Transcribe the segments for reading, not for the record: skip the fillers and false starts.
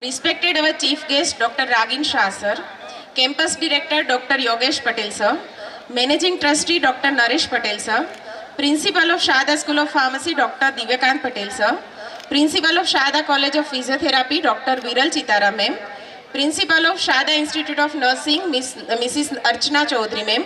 Respected our chief guest Dr. Ragin Shah sir, campus director Dr. Yogesh Patel sir, managing trustee Dr. Naresh Patel sir, principal of Shada School of Pharmacy Dr. Divyakant Patel sir, principal of Shada College of Physiotherapy Dr. Viral Chitara ma'am, principal of Shada Institute of Nursing Mrs. Archana Chaudhary ma'am,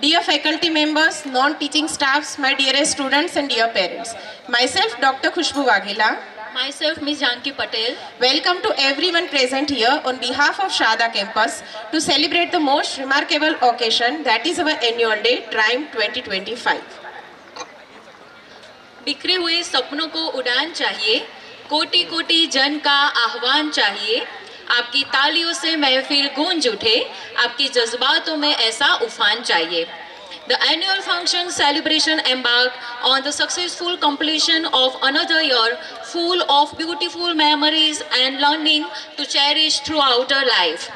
dear faculty members, non-teaching staffs, my dearest students and dear parents, myself Dr. Khushbu Waghela. Myself, Ms. Janki Patel. Welcome to everyone present here on behalf of Shada campus to celebrate the most remarkable occasion, that is our annual day, TRIUMPH 2025. बिखरे हुए सपनों को उड़ान चाहिए, कोटि कोटि जन का आह्वान चाहिए, आपकी तालियों से महफिल गूंज उठे, आपकी जज्बातों में ऐसा उफान चाहिए. The annual function celebration embark on the successful completion of another year full of beautiful memories and learning to cherish throughout our life.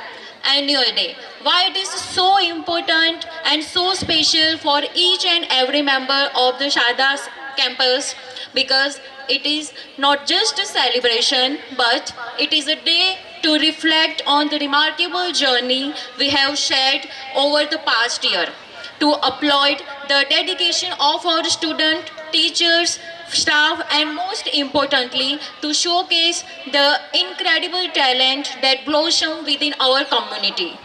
Annual Day. Why it is so important and so special for each and every member of the Shada campus? Because it is not just a celebration, but it is a day to reflect on the remarkable journey we have shared over the past year, to applaud the dedication of our students, teachers, staff, and most importantly, to showcase the incredible talent that blossom within our community.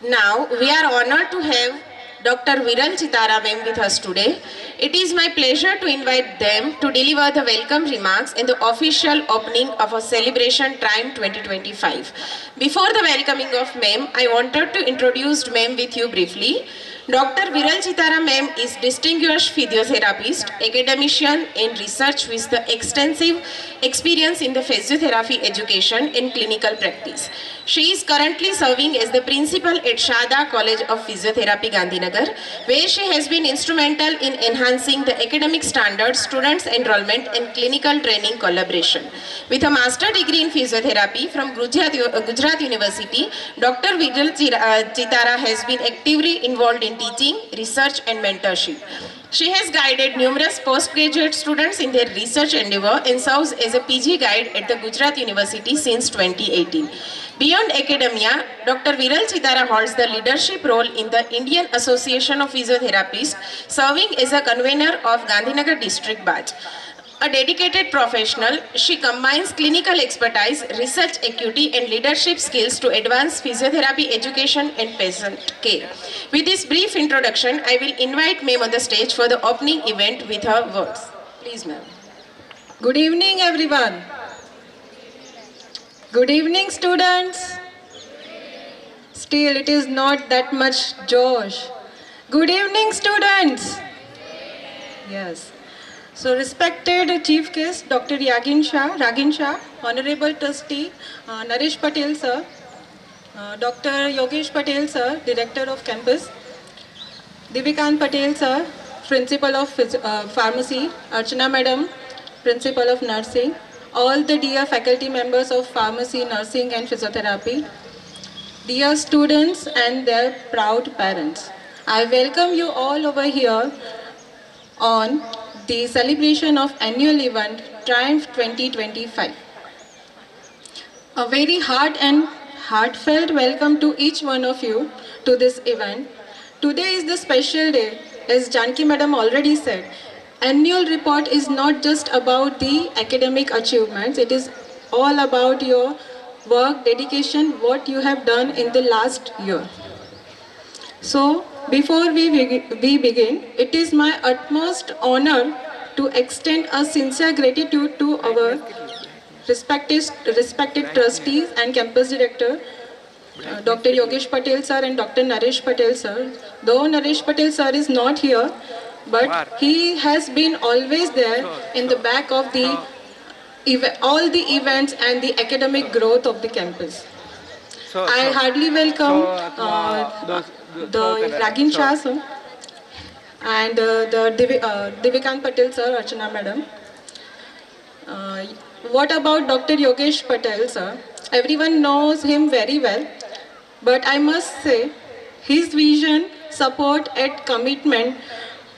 Now, we are honored to have Dr. Viral Chitara ma'am with us today. It is my pleasure to invite them to deliver the welcome remarks in the official opening of our celebration TRIUMPH 2025. Before the welcoming of ma'am, I wanted to introduce ma'am with you briefly. Dr. Viral Chitara ma'am is distinguished physiotherapist, academician and research with the extensive experience in the physiotherapy education and clinical practice. She is currently serving as the principal at Shada College of Physiotherapy, Gandhinagar, where she has been instrumental in enhancing the academic standards, students' enrollment and clinical training collaboration. With a master degree in physiotherapy from Gujarat University, Dr. Viral Chitara has been actively involved in teaching, research and mentorship. She has guided numerous postgraduate students in their research endeavor and serves as a PG guide at the Gujarat University since 2018. Beyond academia, Dr. Viral Chitara holds the leadership role in the Indian Association of Physiotherapists, serving as a convener of Gandhinagar District Batch. A dedicated professional, she combines clinical expertise, research acuity and leadership skills to advance physiotherapy education and patient care. With this brief introduction, I will invite ma'am on the stage for the opening event with her words. Please ma'am. Good evening everyone. Good evening students. Still it is not that much Josh. Good evening students. Yes. So respected Chief Guest Dr. Ragin Shah, Honorable Trustee Naresh Patel sir, Dr. Yogesh Patel sir, Director of Campus, Divyakant Patel sir, Principal of Pharmacy, Archana Madam, Principal of Nursing, all the dear faculty members of Pharmacy, Nursing and Physiotherapy, dear students and their proud parents. I welcome you all over here on the celebration of annual event TRIUMPH 2025. A very heartfelt welcome to each one of you to this event. Today is the special day, as Janki Madam already said. Annual report is not just about the academic achievements, it is all about your work, dedication, what you have done in the last year. So, before we begin, it is my utmost honor to extend a sincere gratitude to our respected trustees and campus director, Dr. Yogesh Patel sir and Dr. Naresh Patel sir. Though Naresh Patel sir is not here, but he has been always there in the back of all the events and the academic growth of the campus. I heartily welcome the Ragin Shah sir and the Divyakant Patel sir, Archana madam. What about Dr. Yogesh Patel sir? Everyone knows him very well, but I must say his vision, support and commitment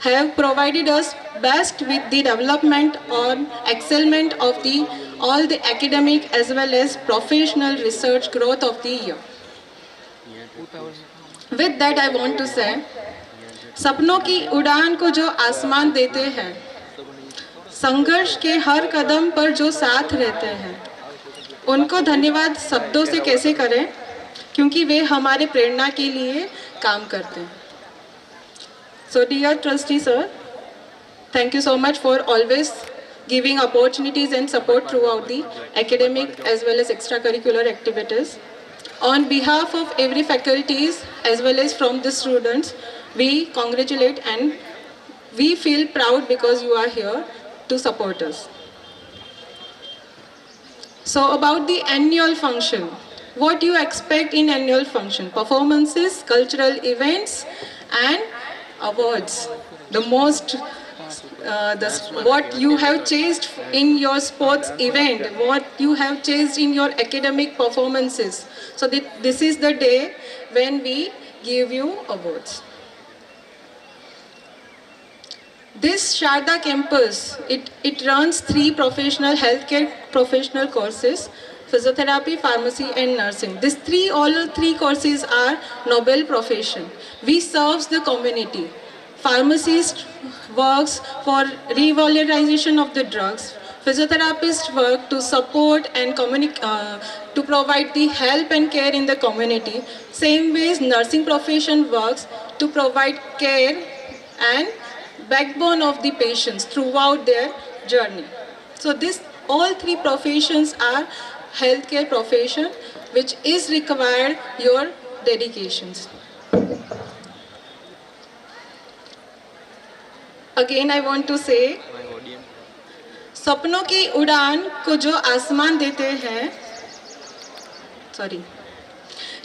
have provided us best with the development or excellence of the all the academic as well as professional research growth of the year. With that I want to say, सपनों की उड़ान को जो आसमान देते हैं, संघर्ष के हर कदम पर जो साथ रहते हैं, उनको धन्यवाद शब्दों से कैसे करें, क्योंकि वे हमारे प्रेरणा के लिए काम करते हैं. So dear trustee sir, thank you so much for always giving opportunities and support throughout the academic as well as extracurricular activities. On behalf of every faculties as well as from the students, we congratulate and we feel proud because you are here to support us. So about the annual function, what you expect in annual function? Performances, cultural events and awards. The most what you have chased in your sports event, what you have chased in your academic performances. So this is the day when we give you awards. This Sharda campus, it runs 3 professional healthcare professional courses: physiotherapy, pharmacy and nursing. All three courses are noble profession. We serve the community. Pharmacist works for revalorization of the drugs. Physiotherapist work to support and to provide the help and care in the community. Same ways nursing profession works to provide care and backbone of the patients throughout their journey. So all 3 professions are healthcare profession, which is required your dedications. Again I want to say, सपनों की उड़ान को जो आसमान देते हैं,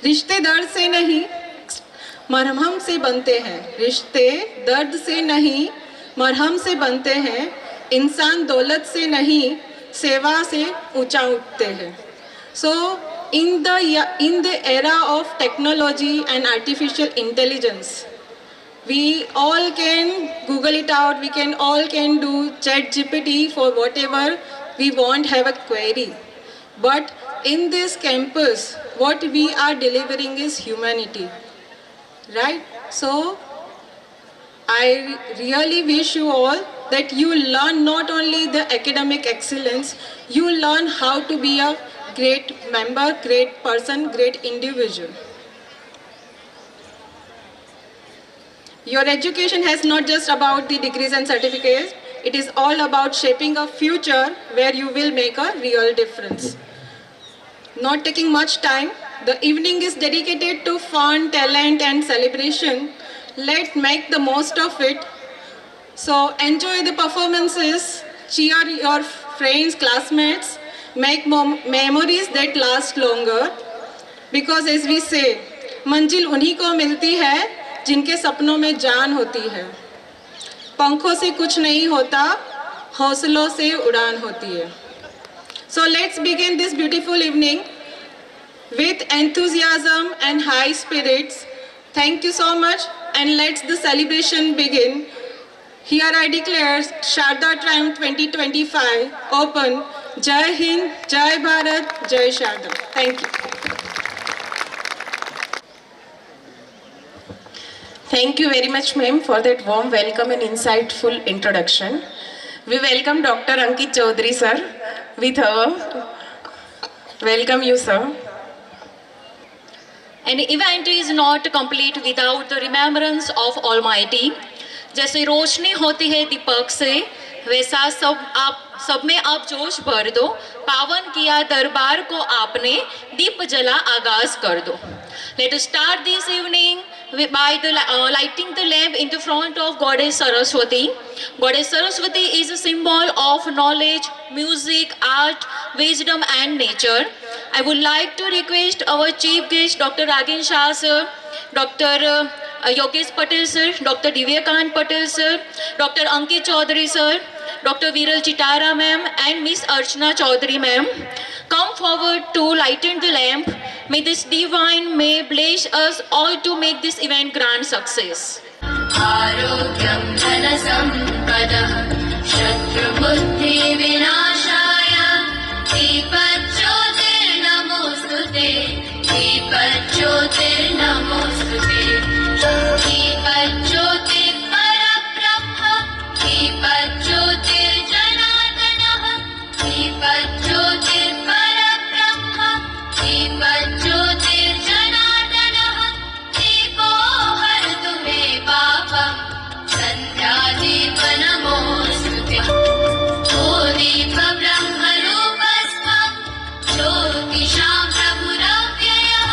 रिश्ते दर्द से नहीं मरहम से बनते हैं. रिश्ते दर्द से नहीं मरहम से बनते हैं. इंसान दौलत से नहीं सेवा से ऊंचा उठते हैं. So in the era of technology and artificial intelligence, we all can Google it out, we can do ChatGPT for whatever we want, have a query. But in this campus, what we are delivering is humanity, right? So I really wish you all that you learn not only the academic excellence, you learn how to be a great member, great person, great individual. Your education has not just about the degrees and certificates, it is all about shaping a future where you will make a real difference. Not taking much time, the evening is dedicated to fun, talent and celebration. Let's make the most of it. So enjoy the performances, cheer your friends, classmates, make memories that last longer. Because as we say, मंजिल उन्हीं को मिलती है जिनके सपनों में जान होती है. पंखों से कुछ नहीं होता, हौसलों से उड़ान होती है. So let's begin this beautiful evening with enthusiasm and high spirits. Thank you so much and let's the celebration begin. Here I declare Sharda Triumph 2025 open. Jai Hind, Jai Bharat, Jai Sharda. Thank you. Thank you very much, ma'am, for that warm welcome and insightful introduction. We welcome Dr. Ankit Chaudhary, sir, with her. Welcome you, sir. An event is not complete without the remembrance of Almighty. जैसे रोशनी होती है दीपक से, वैसा सब में आप जोश भर दो. पावन किया दरबार को आपने, दीप जला आगाज कर दो. Let us start this evening by lighting the lamp in the front of Goddess Saraswati. Goddess Saraswati is a symbol of knowledge, music, art, wisdom and nature. I would like to request our chief guest Dr. Ragin Shah sir, Dr. Yogesh Patel sir, Dr. Divyakant Patel sir, Dr. Ankit Chaudhary sir, Dr. Viral Chitara ma'am and Miss Archana Chaudhary ma'am come forward to lighten the lamp. May this divine may bless us all to make this event grand success. आरोग्यं धनसम्पदः शत्रुबुद्धिविनाशाय दीपज्योतिर्नमोऽस्तुते दीपज्योतिर्नमोऽस्तुते दीपज्योतिर्परब्रह्म दीपज्योतिर्जनार्दनः दीपज्योतिर्परब्रह्म दीपज्योतिर्जनार्दनः दीपो हरतु मे पापम् सन्ध्यादीपनमोऽस्तुते ओ दीप ब्रह्मरूपस्त्वं ज्योतिषां प्रभुरव्ययः.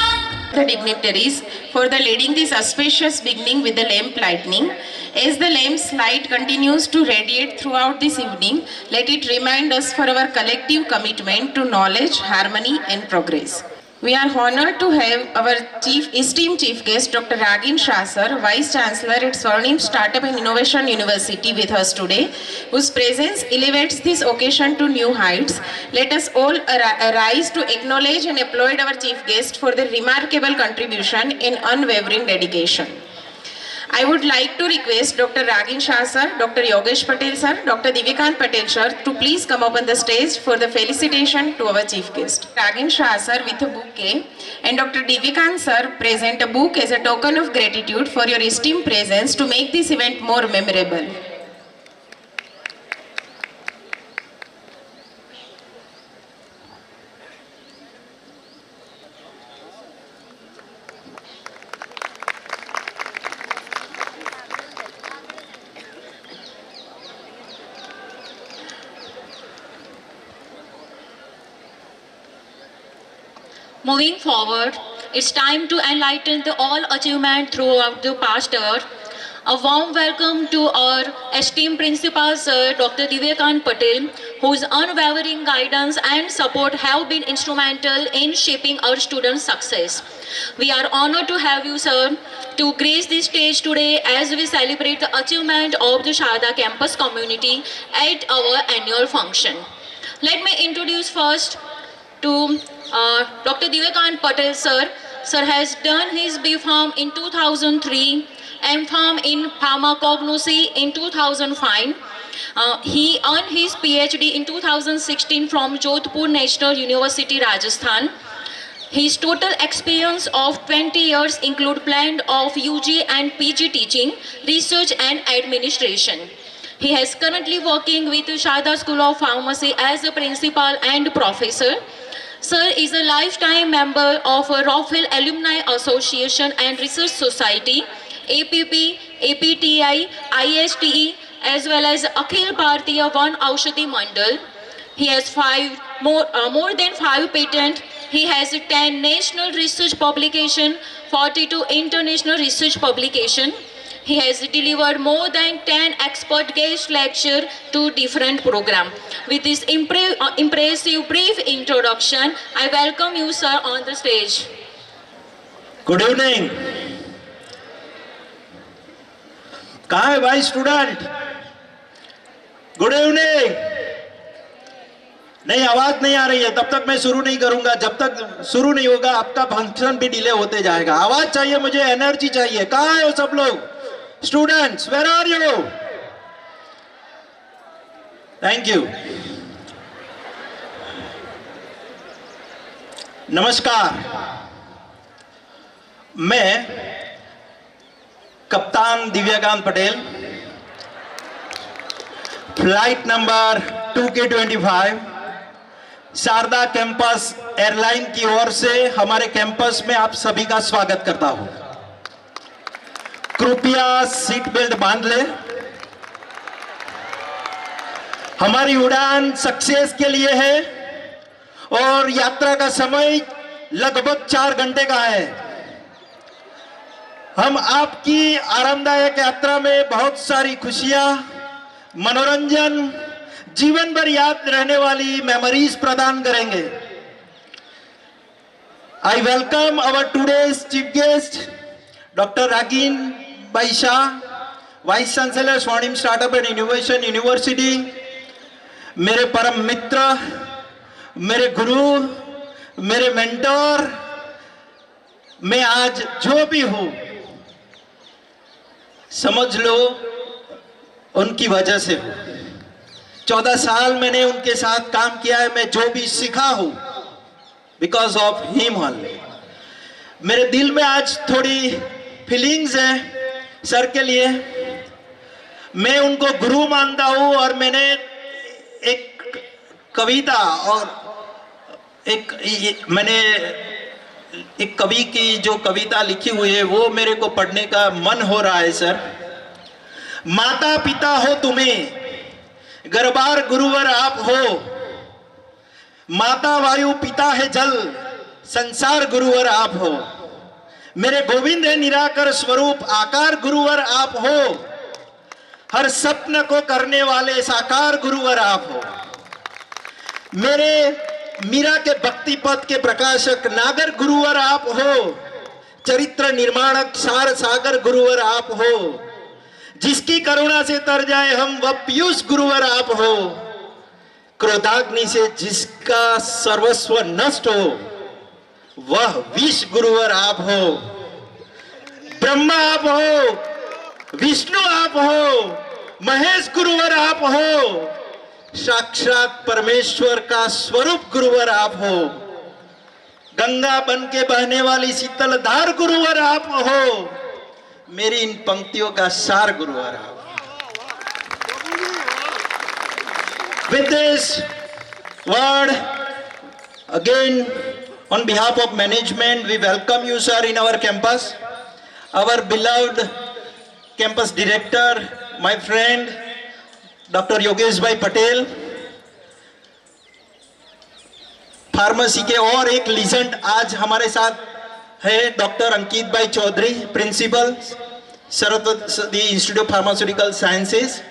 The dignitaries for the leading this auspicious beginning with the lamp lighting. As the lamp's light continues to radiate throughout this evening, let it remind us for our collective commitment to knowledge, harmony and progress. We are honored to have our esteemed chief guest, Dr. Ragin Shah Sir, Vice Chancellor at Swarnim Startup and Innovation University with us today, whose presence elevates this occasion to new heights. Let us all arise to acknowledge and applaud our chief guest for their remarkable contribution and unwavering dedication. I would like to request Dr. Ragin Shah Sir, Dr. Yogesh Patel Sir, Dr. Divyakant Patel Sir to please come up on the stage for the felicitation to our chief guest. Ragin Shah Sir with a bouquet and Dr. Divyakant Sir present a book as a token of gratitude for your esteemed presence to make this event more memorable. Moving forward, it's time to enlighten the all achievement throughout the past year. A warm welcome to our esteemed Principal Sir, Dr. Divyakant Patel, whose unwavering guidance and support have been instrumental in shaping our students' success. We are honored to have you, sir, to grace this stage today as we celebrate the achievement of the Sharda campus community at our annual function. Let me introduce first to Dr. Divyakant Patel Sir. Sir has done his B.Pharm in 2003, M.Pharm in Pharmacognosy in 2005. He earned his PhD in 2016 from Jodhpur National University, Rajasthan. His total experience of 20 years include blend of UG and PG teaching, research and administration. He is currently working with Sharda School of Pharmacy as a principal and professor. Sir is a lifetime member of Rockville Alumni Association and Research Society, APP, APTI, ISTE, as well as Akhil Bhartiya Van Aushadhi Mandal. He has more than 5 patents. He has 10 national research publications, 42 international research publications. He has delivered more than 10 expert guest lectures to different programs. With this impressive brief introduction, I welcome you, sir, on the stage. Good evening. कहाँ है भाई student? Good evening. नहीं, आवाज नहीं आ रही है. तब तक मैं शुरू नहीं करूंगा. जब तक शुरू नहीं होगा आपका फंक्शन भी डिले होते जाएगा. आवाज चाहिए मुझे, एनर्जी चाहिए. कहाँ है वो सब लोग? Students, where are you? Thank you. नमस्कार. मैं कप्तान Divyakant Patel, flight number 2K25 Sharda campus airline की ओर से हमारे कैंपस में आप सभी का स्वागत करता हूं. कृपया सीट बेल्ट बांध ले. हमारी उड़ान सक्सेस के लिए है और यात्रा का समय लगभग 4 घंटे का है. हम आपकी आरामदायक यात्रा में बहुत सारी खुशियां, मनोरंजन, जीवन भर याद रहने वाली मेमोरीज प्रदान करेंगे. I welcome our today's chief guest doctor Ragin bhai Shah, vice chancellor Swarnim startup and innovation university, मेरे परम मित्र, मेरे गुरु, मेरे मेंटर. मैं आज जो भी हूं समझ लो उनकी वजह से हूं. 14 साल मैंने उनके साथ काम किया है। मैं जो भी सीखा हूं बिकॉज ऑफ हिम ओनली। मेरे दिल में आज थोड़ी फीलिंग्स है सर के लिए। मैं उनको गुरु मानता हूं और मैंने एक कविता और मैंने एक कवि की जो कविता लिखी हुई है वो मेरे को पढ़ने का मन हो रहा है सर। माता पिता हो तुम्हें, गर्भार गुरुवर आप हो। माता वायु पिता है जल, संसार गुरुवर आप हो। मेरे गोविंद है निराकार स्वरूप, आकार गुरुवर आप हो। हर स्वप्न को करने वाले साकार गुरुवर आप हो। मेरे मीरा के भक्ति पथ के प्रकाशक नागर गुरुवर आप हो। चरित्र निर्माणक सार सागर गुरुवर आप हो। जिसकी करुणा से तर जाए हम वह पीयूष गुरुवर आप हो। क्रोधाग्नि से जिसका सर्वस्व नष्ट हो वह विष गुरुवर आप हो। ब्रह्मा आप हो, विष्णु आप हो, महेश गुरुवर आप हो। साक्षात परमेश्वर का स्वरूप गुरुवर आप हो। गंगा बन के बहने वाली शीतल धार गुरुवर आप हो। मेरी इन पंक्तियों का सार गुरुवर आप। With this word, again, on behalf of management, we welcome you, sir, in our campus. Our beloved campus director, my friend, Dr. Yogesh Bhai Patel. Pharmacy के और एक लीजेंड आज हमारे साथ है doctor Ankit bhai Chaudhary, principal, Saraswati institute of pharmaceutical sciences.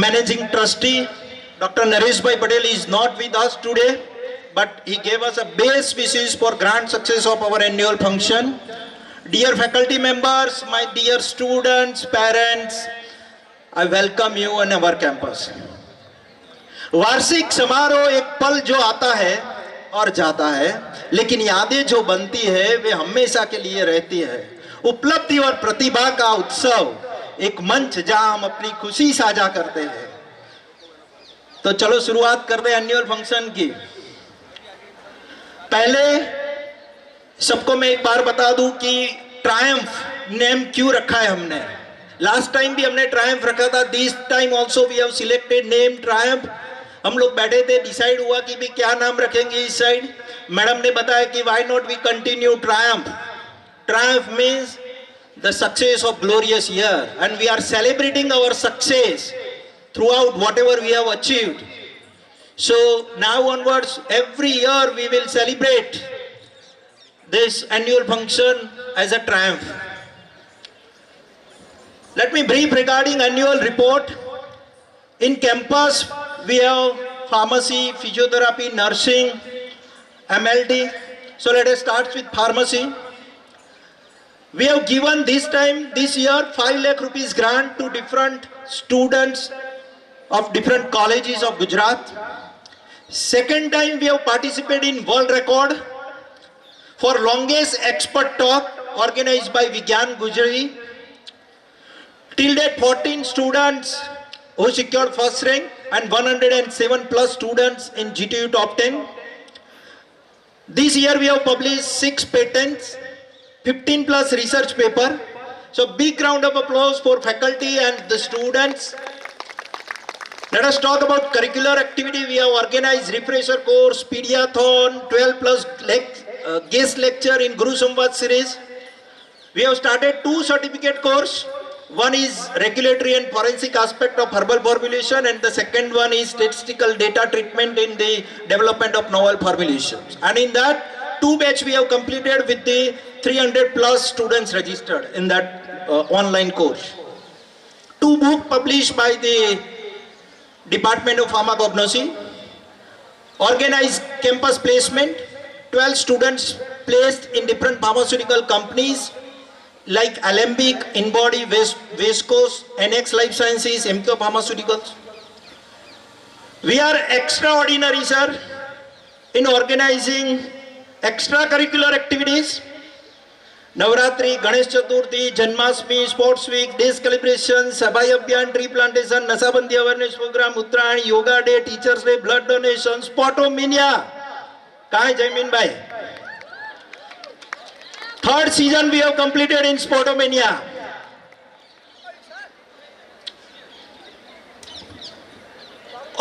Managing trustee Dr. Naresh Bhai Patel is not with us today, but he gave us a best wishes for grand success of our annual function. Dear faculty members, my dear students, parents, I welcome you on our campus. वार्षिक समारोह एक पल जो आता है और जाता है, लेकिन यादें जो बनती है वे हमेशा के लिए रहती है। उपलब्धि और प्रतिभा का उत्सव, एक मंच जहां हम अपनी खुशी साझा करते हैं। तो चलो शुरुआत करते हैं एनुअल फंक्शन की। पहले सबको मैं एक बार बता दूं कि ट्रायम्फ नेम क्यों रखा है हमने। लास्ट टाइम भी हमने ट्रायम्फ रखा था, this time also we have selected name triumph. हम लोग बैठे थे, डिसाइड हुआ कि भी क्या नाम रखेंगे इस साइड। मैडम ने बताया कि why not we continue triumph. Triumph means the success of glorious year, and we are celebrating our success throughout whatever we have achieved. So now onwards, every year we will celebrate this annual function as a triumph. Let me brief regarding annual report. In campus we have pharmacy, physiotherapy, nursing, MLD. So let us start with pharmacy. We have given this year 5 lakh rupees grant to different students of different colleges of Gujarat. Second time we have participated in world record for longest expert talk organized by Vigyan Gujari. Till date 14 students who secured first rank and 107 plus students in GTU top 10. This year we have published 6 patents, 15 plus research paper. So big round of applause for faculty and the students. Let us talk about curricular activity. We have organized refresher course, pediathon, 12 plus guest lecture in Guru Samvad series. We have started 2 certificate course. One is regulatory and forensic aspect of herbal formulation, and the second one is statistical data treatment in the development of novel formulations. And in that 2 batch we have completed with the 300 plus students registered in that online course. 2 books published by the Department of Pharmacognosy. Organized campus placement, 12 students placed in different pharmaceutical companies like Alembic, Inbody, West Coast, NX Life Sciences, Emco Pharmaceuticals. We are extraordinary, sir, in organizing extracurricular activities. Navratri, Ganesh Chaturthi, Janmashtami, sports week, day celebration, सफाई अभियान, tree plantation, नशाबंदी awareness programme, Uttarayan, yoga day, teachers day, blood donation, Spotomania. कहाँ है Jaymin bhai? Third season we have completed in Spotomania.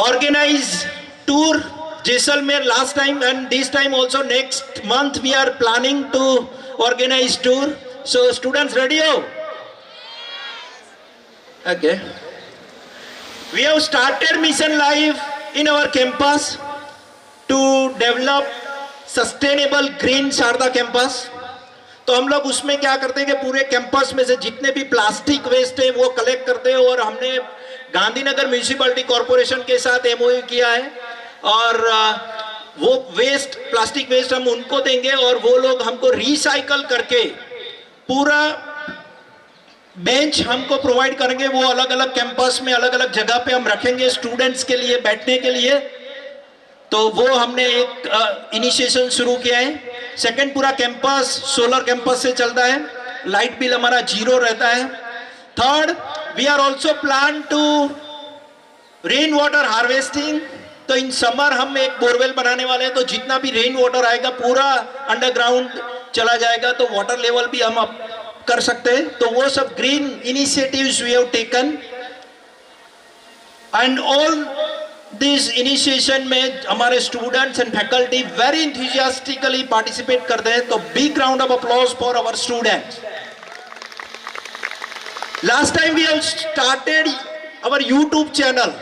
Organize tour Jaisalmer last time, and this time also next month we are planning to organize tour. So students ready? Okay. We have started mission life in our campus to develop sustainable green Sharda campus. तो हम लोग उसमें क्या करते हैं कि पूरे campus में से जितने भी प्लास्टिक वेस्ट है वो कलेक्ट करते हैं, और हमने गांधीनगर म्यूनिसिपैलिटी कॉरपोरेशन के साथ एमओयू किया है, और वो वेस्ट, प्लास्टिक वेस्ट हम उनको देंगे और वो लोग हमको रिसाइकल करके पूरा बेंच हमको प्रोवाइड करेंगे. वो अलग अलग कैंपस में अलग अलग जगह पे हम रखेंगे स्टूडेंट्स के लिए बैठने के लिए. तो वो हमने एक इनिशिएशन शुरू किया है. सेकंड, पूरा कैंपस सोलर कैंपस से चलता है, लाइट बिल हमारा 0 रहता है. Third, we are also plan to rain water harvesting. तो इन समर हम एक बोरवेल बनाने वाले हैं, तो जितना भी रेन वाटर आएगा पूरा अंडरग्राउंड चला जाएगा, तो वाटर लेवल भी हम अप कर सकते हैं. तो वो सब green initiatives we have taken, and all this initiation में हमारे students and faculty very enthusiastically participate करते हैं. तो big round of applause for our students. Last time we have started our YouTube channel,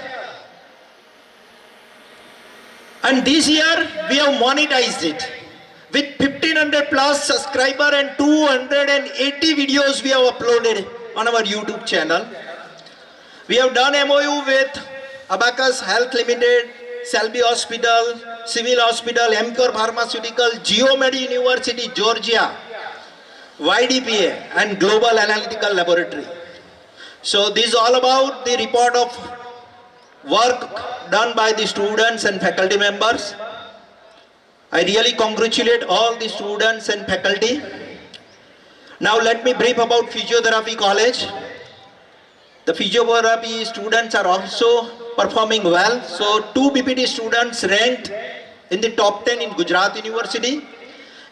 and this year we have monetized it with 1500 plus subscriber and 280 videos we have uploaded on our YouTube channel. We have done MOU with Abacus Health Limited, Selby Hospital, Civil Hospital, Emcure Pharmaceutical, Geomed University, Georgia, YDPA and Global Analytical Laboratory. So this is all about the report of work done by the students and faculty members. I really congratulate all the students and faculty. Now let me brief about Physiotherapy College. The physiotherapy students are also performing well. So 2 BPT students ranked in the top 10 in Gujarat University.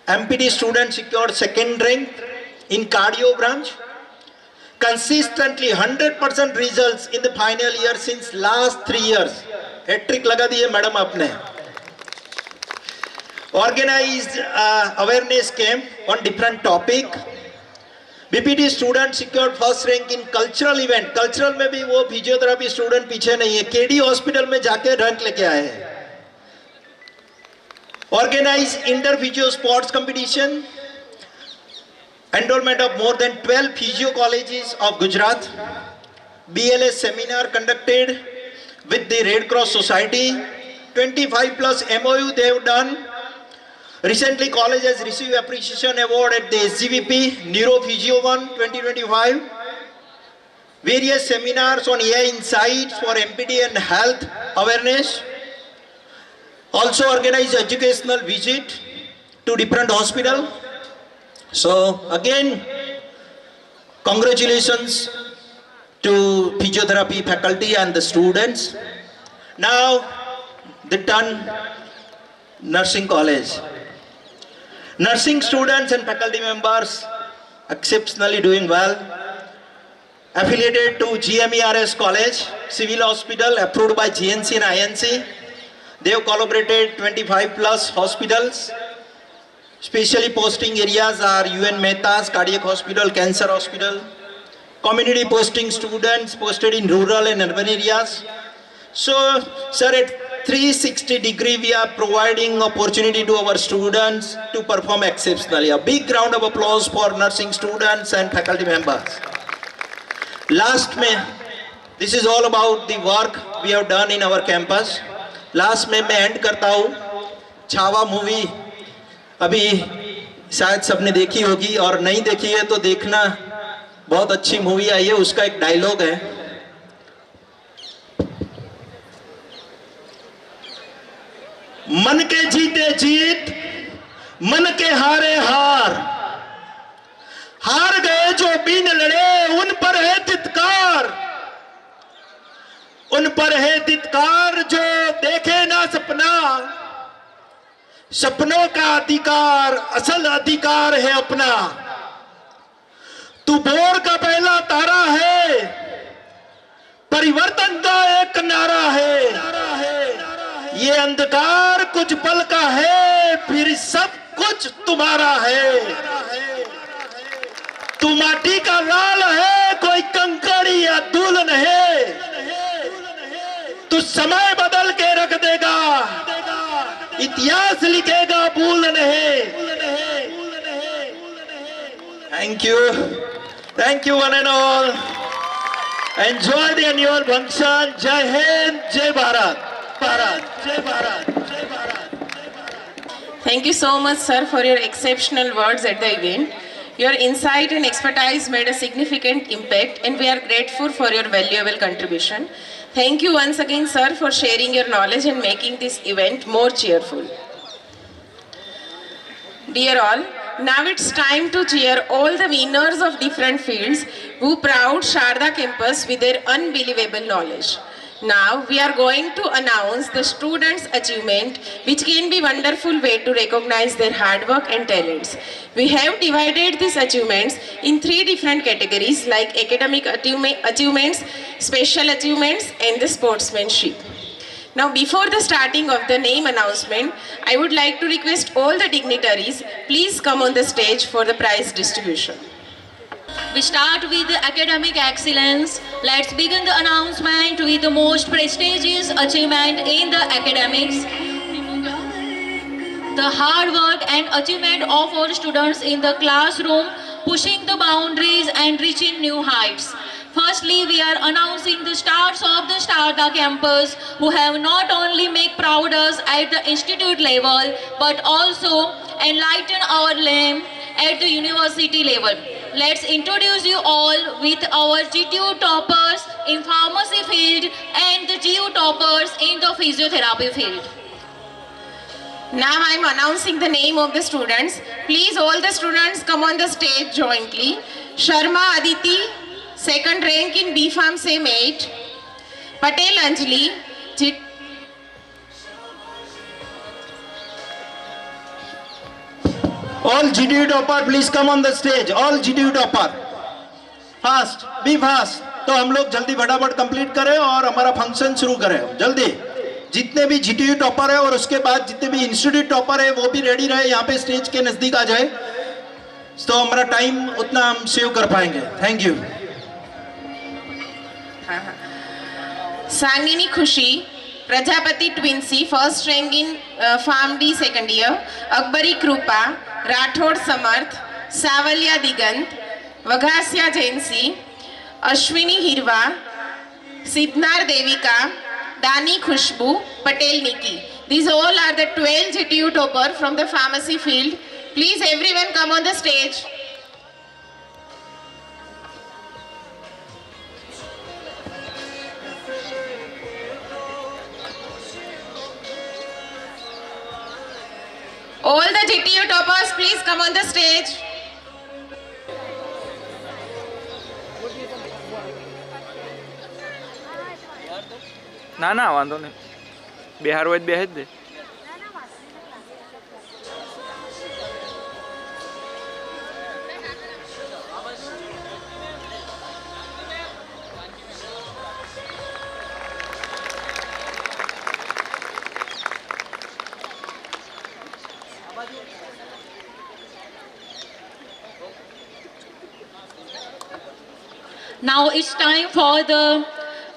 MPT students secured 2nd rank in cardio branch. Consistently 100% results in the final year since last 3 years. Hat-trick लगा दी है madam आपने. Organized awareness camp on different topic. BPT students secured 1st rank in cultural event. Cultural में भी वो physiotherapy student पीछे नहीं है, KD hospital में जाके रैंक लेके आए हैं. Organized inter physio sports competition. Enrollment of more than 12 physio colleges of Gujarat. BLS seminar conducted with the Red Cross Society. 25 plus MOU they have done. Recently college has received appreciation award at the SGVP Neurophysio 1 2025. Various seminars on AI insights for MPT and health awareness. Also organized educational visit to different hospitals. So again, congratulations to physiotherapy faculty and the students. Now the turn nursing college. Nursing students and faculty members exceptionally doing well. Affiliated to GMERS College, Civil Hospital, approved by GNC and INC. They have collaborated 25 plus hospitals. Specially posting areas are UN Mehta's Cardiac Hospital, Cancer Hospital. Community posting students posted in rural and urban areas. So, sir, at 360 degree we are providing opportunity to our students to perform exceptionally. A big round of applause for nursing students and faculty members. Last May, this is all about the work we have done in our campus. Last May मैं end करता हूँ. Chhaava movie अभी शायद सबने देखी होगी, और नहीं देखी है तो देखना, बहुत अच्छी मूवी आई है. उसका एक डायलॉग है, मन के जीते जीत, मन के हारे हार, हार गए जो बीन लड़े, उन पर है धिक्कार, उन पर है धिक्कार जो देखे ना सपना। सपनों का अधिकार असल अधिकार है अपना। तू भोर का पहला तारा है, परिवर्तन का एक नारा है। ये अंधकार कुछ पल का है, फिर सब कुछ तुम्हारा है। तू माटी का लाल है, कोई कंकड़ या दुल्हन है। तू समय बदल के रख देगा, इतिहास लिखेगा, भूल नहीं। Thank you one and all. Enjoy the annual function. जय हिंद, जय भारत, जय भारत, जय Bharat. Thank you so much, sir, for your exceptional words at the event. Your insight and expertise made a significant impact, and we are grateful for your valuable contribution. Thank you once again, sir, for sharing your knowledge and making this event more cheerful. Dear all, now it's time to cheer all the winners of different fields who proud Sharda campus with their unbelievable knowledge. Now we are going to announce the students' achievement, which can be a wonderful way to recognize their hard work and talents. We have divided these achievements in 3 different categories like academic achievements, special achievements and the sportsmanship. Now before the starting of the name announcement, I would like to request all the dignitaries, please come on the stage for the prize distribution. We start with the academic excellence. Let's begin the announcement with the most prestigious achievement in the academics. The hard work and achievement of our students in the classroom, pushing the boundaries and reaching new heights. Firstly, we are announcing the stars of the Sharda campus who have not only made proud us at the institute level but also enlightened our name at the university level. Let's introduce you all with our GTU toppers in pharmacy field and the GU toppers in the physiotherapy field. Now I am announcing the name of the students. Please all the students come on the stage jointly. Sharma Aditi, second rank in B Farm Same 8. Patel Anjali, All GTU topper, please come on the stage. All GTU topper, fast, be fast. तो हम लोग जल्दी फटाफट complete करें और हमारा function शुरू करें जल्दी। जितने भी GTU टॉपर है और उसके बाद जितने भी इंस्टीट्यूट टॉपर है वो भी रेडी रहे, यहाँ पे स्टेज के नजदीक आ जाए, तो हमारा टाइम उतना हम सेव कर पाएंगे। Thank you. Sangini Khushi, Prajapati Twincy, first rank in Farm D second year. Akbari Krupa, Rathod Samarth, Savalya Digant, Vaghasya Jainsi, Ashwini Hirva, Sidnar Devika, Dani Khushbu, Patel Nikki. These all are the 12 GTU topper from the pharmacy field. Please everyone come on the stage. All the GTU toppers, please come on the stage. ના ના વાંધો નહીં, બિહાર હોય બેહે જ દે. Now it's time for the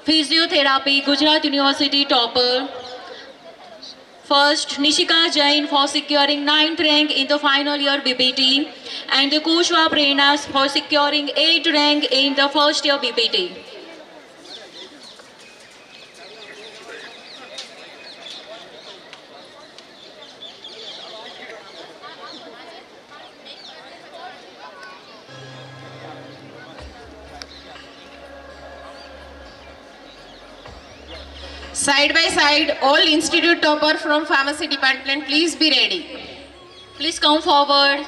physiotherapy Gujarat University topper. First, Nishika Jain for securing 9th rank in the final year BPT and the Kushwa Prenas for securing 8th rank in the first year BPT. Side by side, all institute topper from pharmacy department, please be ready. Please come forward.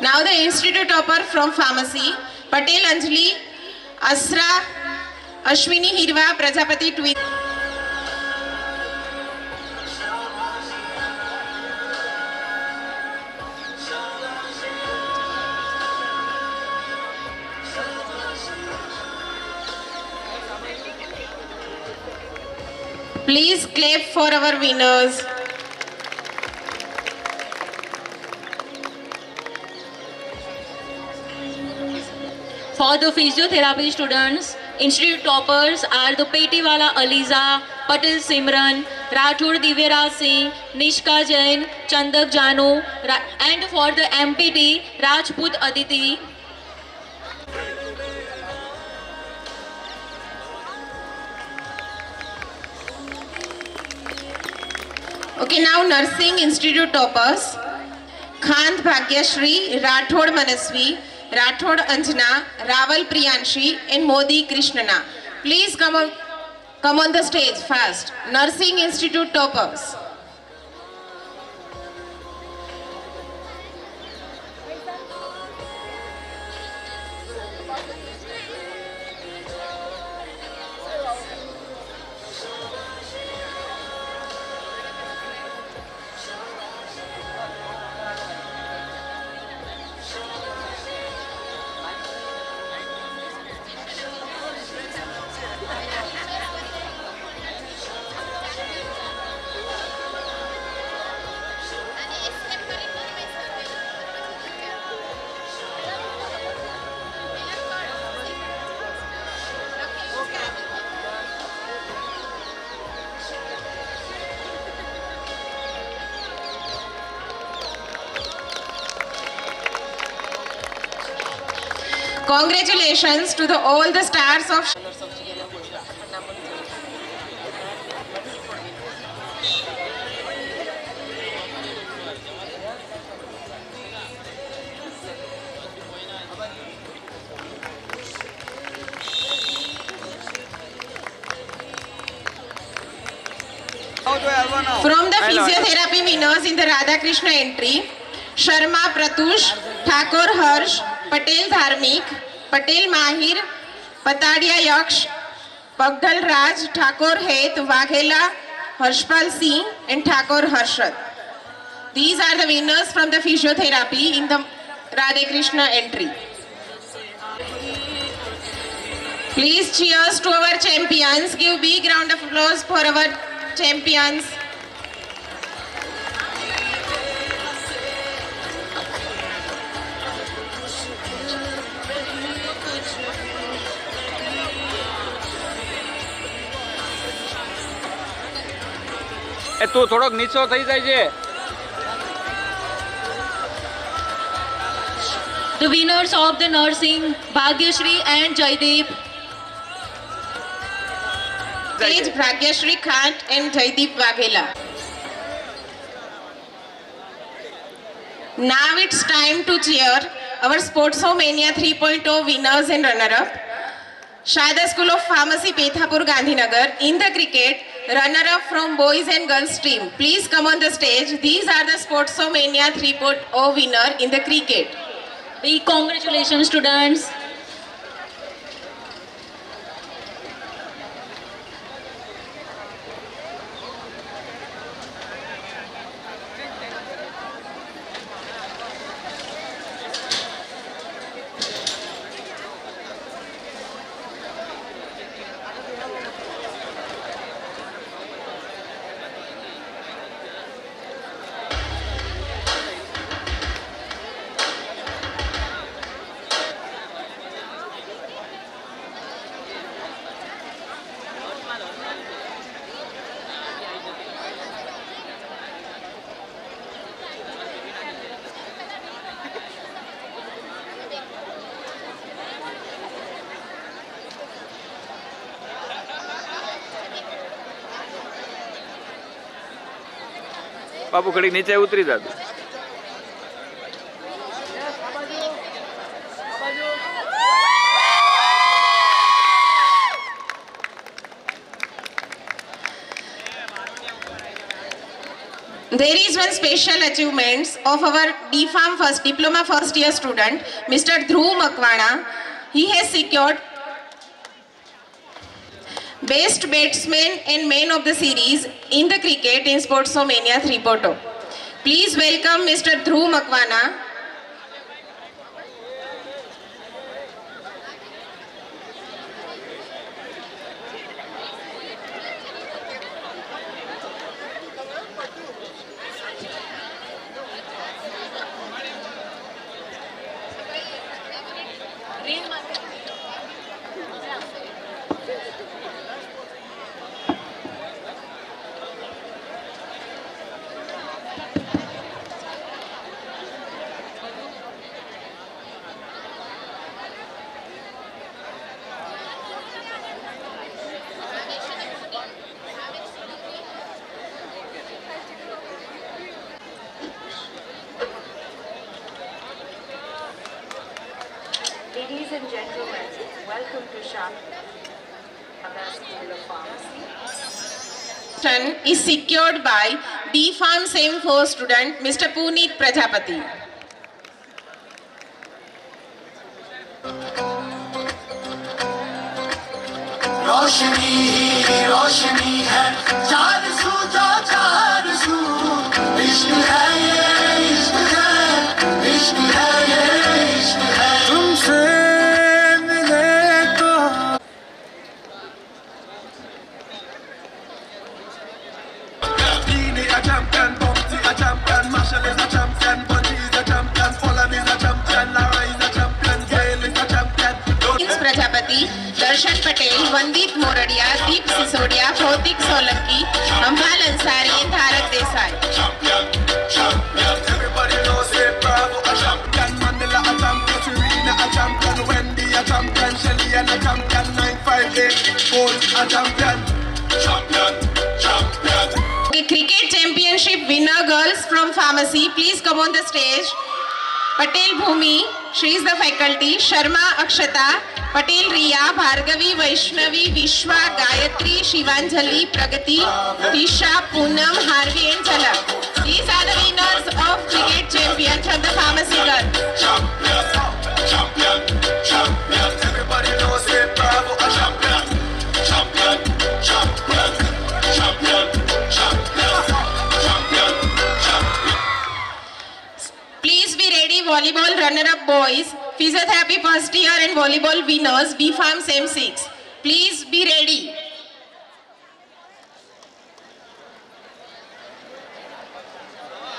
Now the institute topper from pharmacy, Patel Anjali, Asra, Ashwini Hirva, Prajapati Twin. Please clap for our winners. For the physiotherapy students, institute toppers are the Petiwala Aliza, Patel Simran, Rathod Divyaraj Singh, Nishka Jain, Chandak Janu, and for the MPT, Rajput Aditi. Okay, now nursing institute toppers, Khant Bhagyashri, Rathod Manasvi, Rathod Anjana, Raval Priyanshi and Modi Krishnana. Please come on the stage fast. Nursing institute toppers. Congratulations to all the stars of From the physiotherapy winners in the Radhakrishna entry, Sharma Pratush, Thakur Harsh, Patel Dharmik, Patel Mahir, Patadia Yaksh, Pagdal Raj, Thakur Het, Waghela, Harshpal Singh and Thakur Harshad. These are the winners from the physiotherapy in the Radhakrishna entry. Please cheers to our champions. Give big round of applause for our champions. એ તું થોડોક નીચો થઈ જાય છે. The winners of the nursing, Bhagyashri and Jaideep. Stage Bhagyashri Khan and Jaideep Waghela. Now it's time to cheer our Sportsomania 3.0 winners and runner-up. Shada School of Pharmacy, Pethapur, Gandhinagar. In the cricket, runner-up from boys and girls team. Please come on the stage. These are the Sportsomania 3.0 winner in the cricket. Big congratulations, students. બાપુ ઘડીક નીચે ઉતરી જાતું. There is one special achievement of our DPharm diploma first year student, Mr. Dhruv Makwana. He has secured Best Batsman and Man of the Series in the cricket in Sportsomania 3.0. Please welcome Mr. Dhruv Makwana. Ladies and gentlemen, welcome to Shabda School of Pharmacy. Is secured by DPharm Sem 4 student, Mr. Puneet Prajapati. रोशनी ही रोशनी है चार सू जो चार सू इश्क है ये इश्क है इश्क है ये इश्क है तुमसे मिले तो Dini a champion, Bumpty a champion, Marshall is a champion, Bunty is a champion, Follan is a champion, Lara is a champion, Gail is a champion. Prince Prajapati, Darshan Patel, Vandit Moradia, Deep Sisodia, Bhautik Solanki, Ambal Ansari and Tharak Desai. Champion, champion, everybody knows it, Bravo a champion, Mandela a champion, Serena a champion, Wendy a champion, Shelly and a champion, 958, Gold a champion, champion, champion. Okay, Cricket Championship winner girls from pharmacy, please come on the stage. Patel Bhumi, she is the faculty, Sharma Akshata, Patel Riya, Bhargavi, Vaishnavi, Vishwa, Gayatri, Shivanjali, Pragati, Tisha, Poonam, Harvi and Chalak. These are the winners of Cricket Champion from the pharmacy girl. Champion, champion, champion, everybody knows it, Bravo a champion, champion, champion, champion, champion, champion, champion. Please be ready, volleyball runner-up boys, physiotherapy first year and volleyball winners, DPharm Sem 6. Please be ready.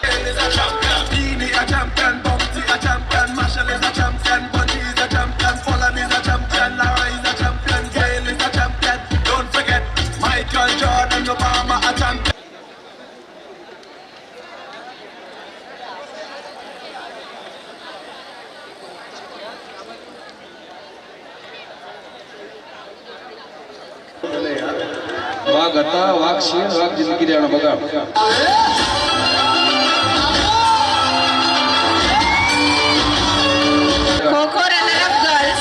Is a champion, Dini a champion, Bumpty a champion, Marshall is a champion, Bunty is a champion, Follan is a champion, Lara is a champion, Gail is a champion. Don't forget Michael Jordan, Obama a champion. वाघ आता वाघ शेण वाघ जिंदगी देणं बघा Kho-Kho runner-up girls.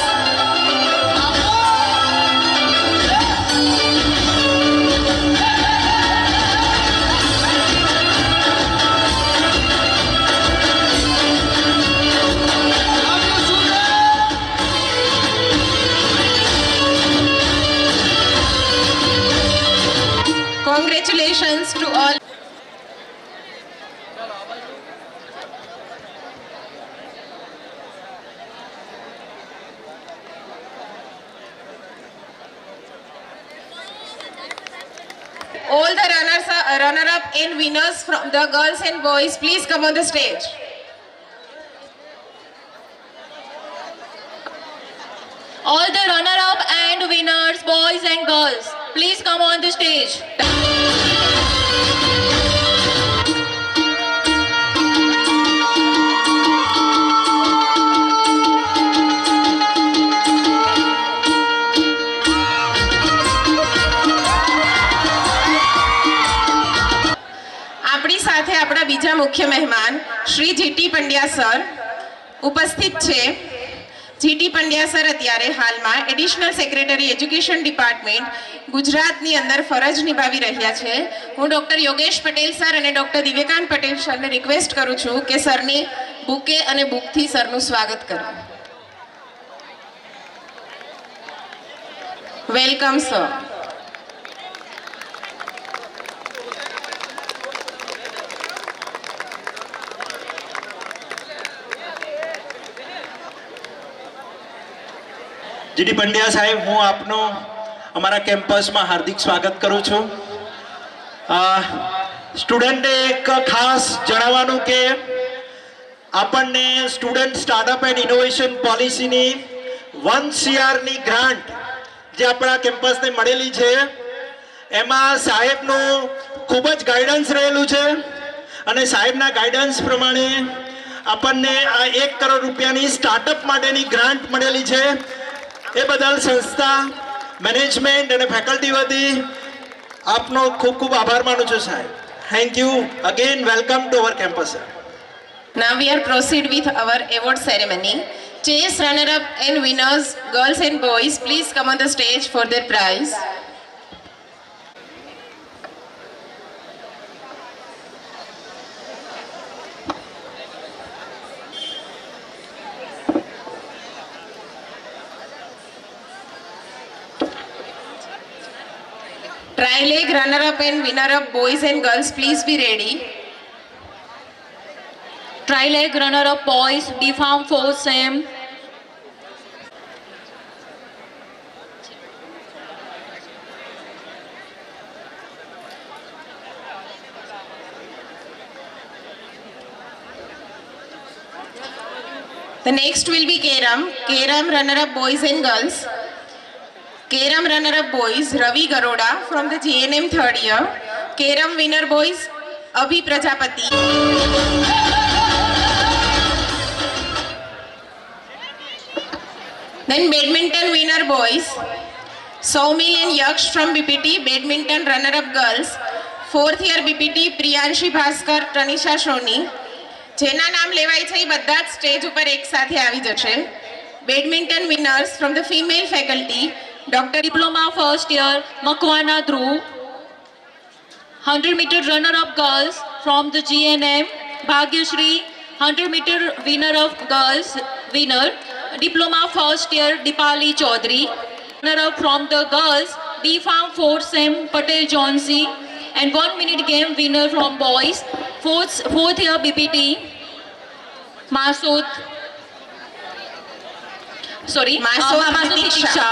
Congratulations to all. All the runner-up and winners from the girls and boys, please come on the stage. All the runner-up and winners, boys and girls, please come on the stage. આપણી સાથે આપણા બીજા મુખ્ય મહેમાન Shri GT Pandya sir ઉપસ્થિત છે. GT Pandya sir અત્યારે હાલમાં એડિશનલ સેક્રેટરી એજ્યુકેશન ડિપાર્ટમેન્ટ ગુજરાતની અંદર ફરજ નિભાવી રહ્યા છે. હું ડૉક્ટર યોગેશ પટેલ સર અને ડૉક્ટર દિવ્યકાંત પટેલ સરને રિક્વેસ્ટ કરું છું કે સરની બુકે અને બુકથી સરનું સ્વાગત કરો. Welcome sir. જીડી પંડ્યા સાહેબ, હું આપનું અમારા કેમ્પસમાં હાર્દિક સ્વાગત કરું છું. સ્ટુડન્ટે એક ખાસ જણાવવાનું કે આપણને સ્ટુડન્ટ સ્ટાર્ટઅપ એન્ડ ઇનોવેશન પોલિસીની 1 CRની ગ્રાન્ટ જે આપણા કેમ્પસને મળેલી છે એમાં સાહેબનું ખૂબ જ ગાઈડન્સ રહેલું છે અને સાહેબના ગાઈડન્સ પ્રમાણે આપણને આ 1 કરોડ રૂપિયાની સ્ટાર્ટઅપ માટેની ગ્રાન્ટ મળેલી છે. એ બદલ સંસ્થા, મેનેજમેન્ટ અને ફેકલ્ટી વતી આપનો ખૂબ ખૂબ આભાર માનું છું સાહેબ. Thank you again. Welcome to our campus. Now we are proceed with our award ceremony. Chess runner-up and winners, girls and boys, please come on the stage for their prize. Tri-leg runner-up and winner-up, boys and girls, please be ready. Tri-leg runner-up boys, D Farm 4 SEM. The next will be Keram. Keram runner-up boys and girls. Keram runner-up boys, Ravi Garoda from the GNM 3rd year. Keram winner boys, Abhi Prajapati. Then badminton winner boys, Soumil and Yaksh from BPT. Badminton runner-up girls, 4th year BPT, Priyanshi Bhaskar, Tanisha Soni. જેના નામ લેવાય છે એ બધા જ stage ઉપર એક સાથે આવી જશે. Badminton winners from the female faculty, doctor Diploma first year, Makwana Dhruv. 100 meter runner-up girls from the GNM, Bhagyashri. 100 meter winner of girls, winner. Diploma first year, Dipali Chaudhary. Runner-up from the girls, D Farm 4 SEM, Patel Johnsy. And 1 minute game winner from boys, 4th year BPT, Masood Tiksha.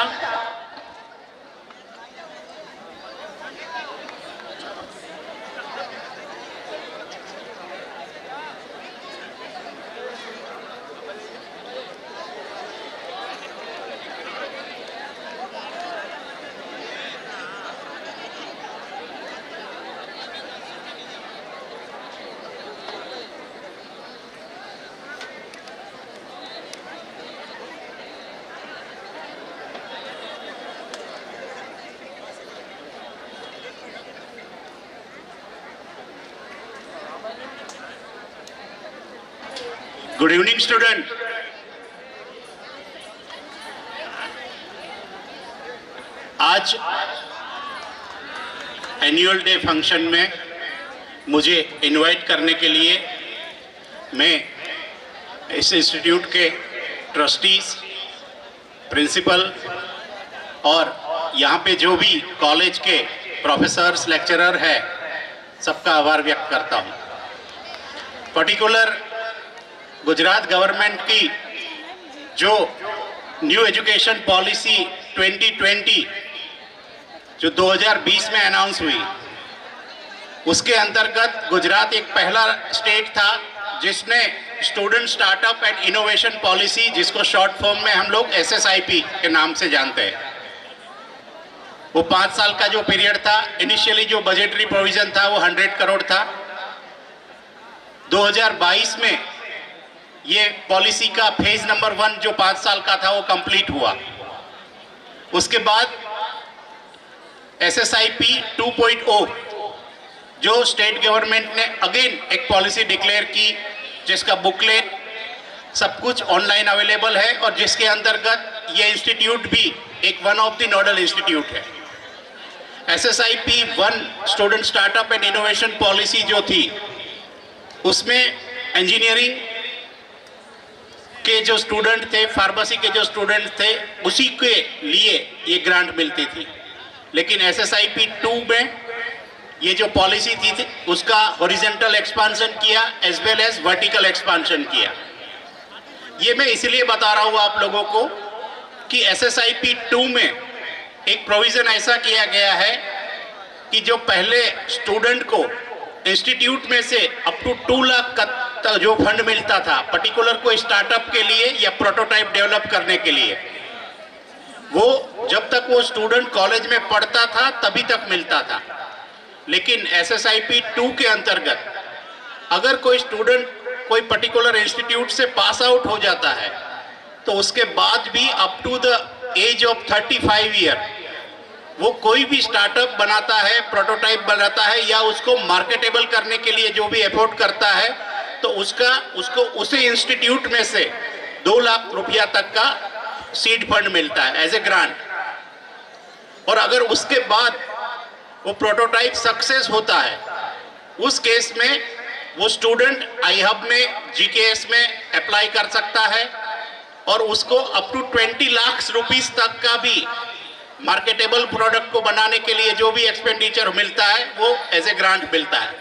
Good evening student. आज annual day function में मुझे invite करने के लिए मैं इस institute के trustees, principal और यहाँ पे जो भी कॉलेज के प्रोफेसर्स, लेक्चरर है, सबका आभार व्यक्त करता हूँ. पर्टिकुलर गुजरात गवर्नमेंट की जो न्यू एजुकेशन पॉलिसी 2020 जो 2020 में अनाउंस हुई, उसके अंतर्गत गुजरात एक पहला स्टेट था जिसने student startup and innovation policy, जिसको शॉर्ट फॉर्म में हम लोग SSIP के नाम से जानते हैं, वो 5 साल का जो पीरियड था, इनिशियली जो बजटरी प्रोविजन था वो 100 करोड़ था. 2022 में ये पॉलिसी का फेज नंबर 1 जो 5 साल का था वो कंप्लीट हुआ. उसके बाद SSIP 2.0 जो स्टेट गवर्नमेंट ने अगेन एक पॉलिसी डिक्लेयर की, जिसका बुकलेट सब कुछ ऑनलाइन अवेलेबल है और जिसके अंतर्गत ये इंस्टीट्यूट भी एक one of the nodal institute है। SSIP 1 student startup and innovation policy जो थी उसमें इंजीनियरिंग के जो स्टूडेंट थे, फार्मेसी के जो स्टूडेंट थे, उसी के लिए ये ग्रांट मिलती थी। लेकिन SSIP 2 में ये जो पॉलिसी थी उसका हॉरिजॉन्टल एक्सपांशन किया as well as vertical expansion किया। ये मैं इसलिए बता रहा हूँ आप लोगों को कि SSIP 2 में एक प्रोविजन ऐसा किया गया है कि जो पहले स्टूडेंट को इंस्टीट्यूट में से अप टू 2 लाख तक जो फंड मिलता था पर्टिकुलर कोई स्टार्टअप के लिए या प्रोटोटाइप डेवलप करने के लिए, वो जब तक वो स्टूडेंट कॉलेज में पढ़ता था तभी तक मिलता था। लेकिन SSIP 2 के अंतर्गत अगर कोई स्टूडेंट कोई पर्टिकुलर इंस्टीट्यूट से पास आउट हो जाता है तो उसके बाद भी up to the age of 35 year वो कोई भी स्टार्टअप बनाता है, प्रोटोटाइप बनाता है या उसको मार्केटेबल करने के लिए जो भी एफर्ट करता है तो उसको उसी इंस्टीट्यूट में से 2 लाख रुपया तक का सीड फंड मिलता है एज ए ग्रांट। और अगर उसके बाद वो प्रोटोटाइप सक्सेस होता है उस केस में वो स्टूडेंट iHub में GKS में अप्लाई कर सकता है और उसको अप टू 20 लाख रुपीस तक का भी मार्केटेबल प्रोडक्ट को बनाने के लिए जो भी एक्सपेंडिचर मिलता है वो एज ए ग्रांट मिलता है।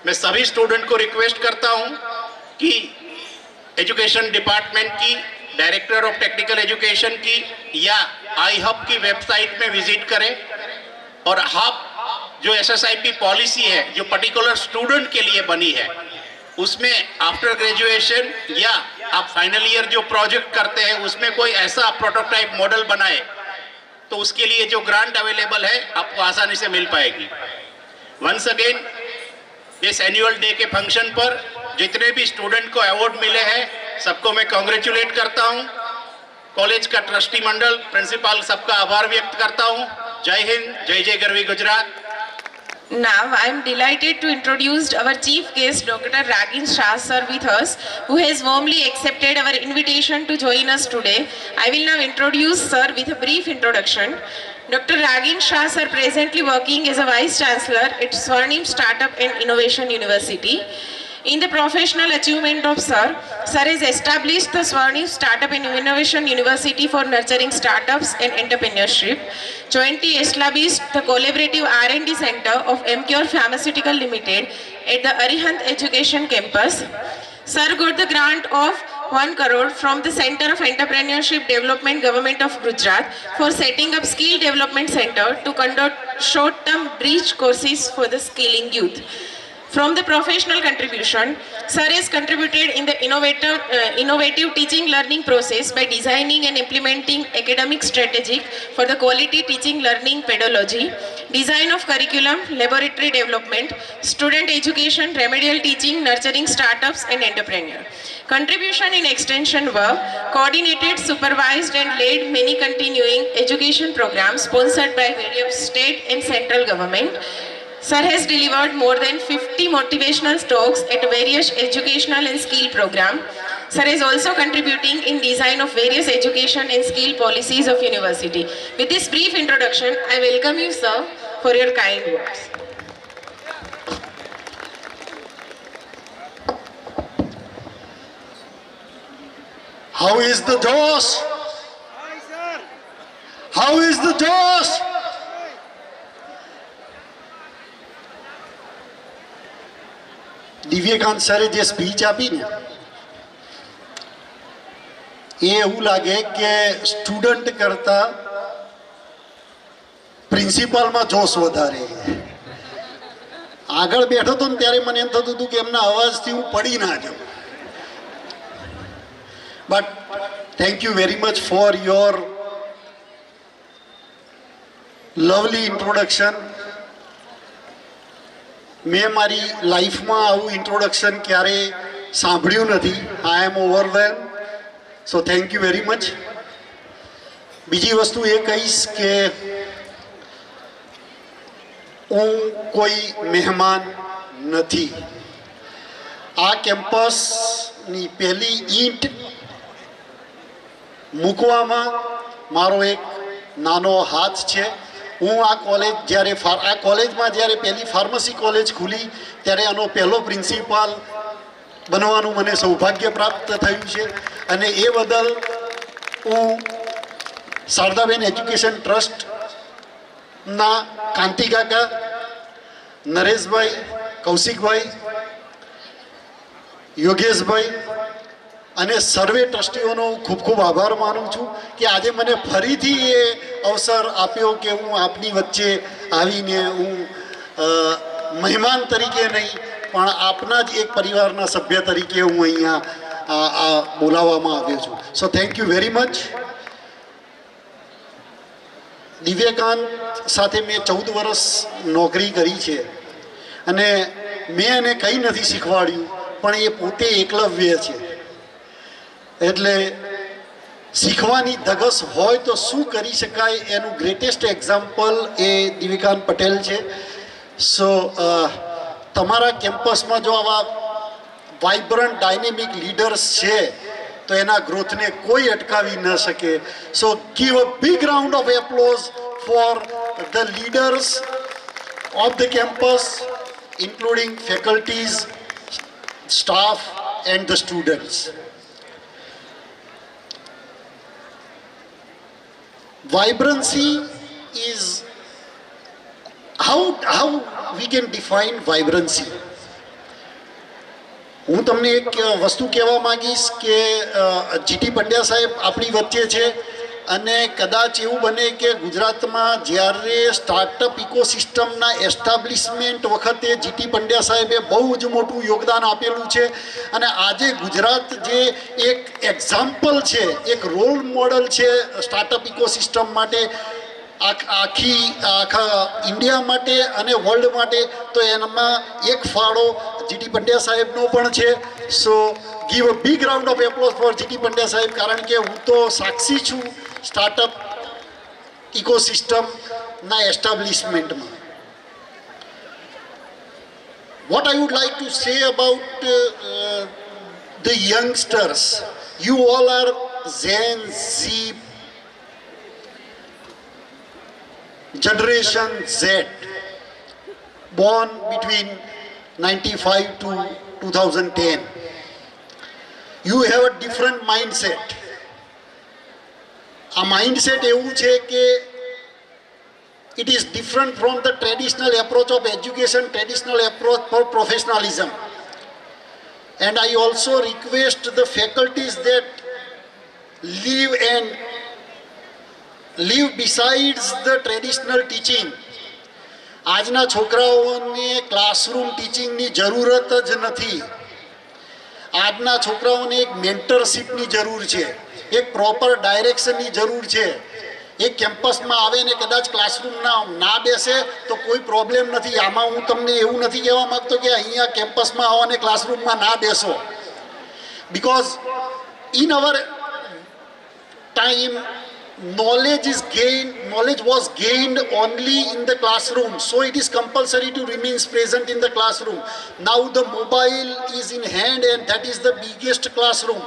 मैं सभी स्टूडेंट को रिक्वेस्ट करता हूं कि एजुकेशन डिपार्टमेंट की, डायरेक्टर ऑफ टेक्निकल एजुकेशन की या iHub की वेबसाइट में विजिट करें और आप जो SSIP पॉलिसी है जो पर्टिकुलर स्टूडेंट के लिए बनी है उसमें आफ्टर ग्रेजुएशन या आप फाइनल ईयर जो प्रोजेक्ट करते हैं उसमें कोई ऐसा प्रोटोटाइप मॉडल बनाए तो उसके लिए जो ग्रांट अवेलेबल है आपको आसानी से मिल पाएगी। वंस अगेन इस एनुअल डे के फंक्शन पर जितने भी स्टूडेंट को अवार्ड मिले हैं सबको मैं कॉन्ग्रेचुलेट करता हूं। कॉलेज का ट्रस्टी मंडल, प्रिंसिपल सबका आभार व्यक्त करता हूं। जय हिंद, जय जय Garvi Gujarat. Now I am delighted to introduce our chief guest Dr. Ragin Shah sir with us, who has warmly accepted our invitation to join us today. I will now introduce sir with a brief introduction. Dr. Ragin Shah sir presently working as a Vice Chancellor at Swarnim Startup and Innovation University. In the professional achievement of sir has established the Swarnim Startup and Innovation University for nurturing startups and entrepreneurship. Jointly established the collaborative R&D Center of MCure Pharmaceutical Limited at the Arihant Education Campus. Sir got the grant of 1 crore from the Center of Entrepreneurship Development Government of Gujarat for setting up Skill Development Center to conduct short-term bridge courses for the skilling youth. From the professional contribution, sir has contributed in the innovative teaching learning process by designing and implementing academic strategy for the quality teaching learning pedagogy, design of curriculum, laboratory development, student education, remedial teaching, nurturing startups and entrepreneurs. Contribution in extension work, coordinated, supervised and led many continuing education programs sponsored by various state and central government. Sir has delivered more than 50 motivational talks at various educational and skill programs. Sir is also contributing in design of various education and skill policies of university. With this brief introduction, I welcome you, sir, for your kind words. How is the Josh? How is the Josh? Divyakant સરે જે speech આપી ને એ એવું લાગે કે student કરતા પ્રિન્સિપાલમાં જોશ વધારે. આગળ બેઠો હતો ને ત્યારે મને એમ થતું હતું કે એમના અવાજથી હું પડી ના જાઉં. But thank you very much for your lovely introduction. મેં મારી લાઈફમાં આવું ઇન્ટ્રોડક્શન ક્યારેય સાંભળ્યું નથી. I am overwhelm. So thank you very much. બીજી વસ્તુ એ કહીશ કે હું કોઈ મહેમાન નથી. આ કેમ્પસ ની પહેલી ઈંટ મૂકવામાં મારો એક નાનો હાથ છે. હું આ કોલેજ જ્યારે આ કોલેજમાં જ્યારે પહેલી ફાર્મસી કોલેજ ખુલી ત્યારે આનો પહેલો પ્રિન્સિપાલ બનવાનું મને સૌભાગ્ય પ્રાપ્ત થયું છે અને એ બદલ હું શારદાબેન એજ્યુકેશન ટ્રસ્ટના કાંતિ કાકા, નરેશભાઈ, કૌશિકભાઈ, યોગેશભાઈ અને સર્વે ટ્રસ્ટીઓનો ખૂબ ખૂબ આભાર માનું છું કે આજે મને ફરીથી એ અવસર આપ્યો કે હું આપની વચ્ચે આવીને હું મહેમાન તરીકે નહીં પણ આપના જ એક પરિવારના સભ્ય તરીકે હું અહીંયા બોલાવવામાં આવ્યો છું. સો thank you very much. Divyakant સાથે મેં 14 વર્ષ નોકરી કરી છે અને મેં એને કંઈ નથી શીખવાડ્યું પણ એ પોતે એકલવ્ય છે. એટલે શીખવાની ધગસ હોય તો શું કરી શકાય એનું ગ્રેટેસ્ટ એક્ઝામ્પલ એ દિવ્યકાંત પટેલ છે. સો તમારા કેમ્પસમાં જો આવા વાઇબ્રન્ટ ડાયનેમિક લીડર્સ છે તો એના ગ્રોથને કોઈ અટકાવી ન શકે. So give a big round of applause for the leaders of the campus including faculties, staff and the students. Vibrancy is how we can define vibrancy. હું તમને એક વસ્તુ કહેવા માંગીશ કે જીટી પંડ્યા સાહેબ આપણી વચ્ચે છે અને કદાચ એવું બને કે ગુજરાતમાં જ્યારે સ્ટાર્ટઅપ ઇકોસિસ્ટમના એસ્ટાબ્લિશમેન્ટ વખતે જીટી પંડ્યા સાહેબે બહુ જ મોટું યોગદાન આપેલું છે અને આજે ગુજરાત જે એક એક્ઝામ્પલ છે, એક રોલ મોડલ છે સ્ટાર્ટઅપ ઇકોસિસ્ટમ માટે આખા ઇન્ડિયા માટે અને વર્લ્ડ માટે, તો એમાં એક ફાળો જીટી પંડ્યા સાહેબનો પણ છે. So give a big round of applause for GT Pandya saheb, કારણ કે હું તો સાક્ષી છું સ્ટાર્ટઅપ ઇકોસિસ્ટમના એસ્ટાબ્લિશમેન્ટમાં. What I would like to say about the youngsters, you all are Gen Z, Generation Z, born between 95 to 2010. You have a different mindset. આ mindset એવું છે કે it is different from the traditional approach of education, traditional approach for professionalism. And I also request the faculties that live besides the traditional teaching. આજના છોકરાઓને classroom ટીચિંગની જરૂરત જ નથી. આજના છોકરાઓને એક મેન્ટરશીપની જરૂર છે, એક પ્રોપર ડાયરેક્શનની જરૂર છે. એક કેમ્પસમાં આવે ને કદાચ ક્લાસરૂમના ના બેસે તો કોઈ પ્રોબ્લેમ નથી. આમાં હું તમને એવું નથી કહેવા માગતો કે અહીંયા કેમ્પસમાં આવો અને ક્લાસરૂમમાં ના બેસો, because in our time knowledge was gained only in the classroom, so it is compulsory to remain present in the classroom. Now the mobile is in hand and that is the biggest classroom.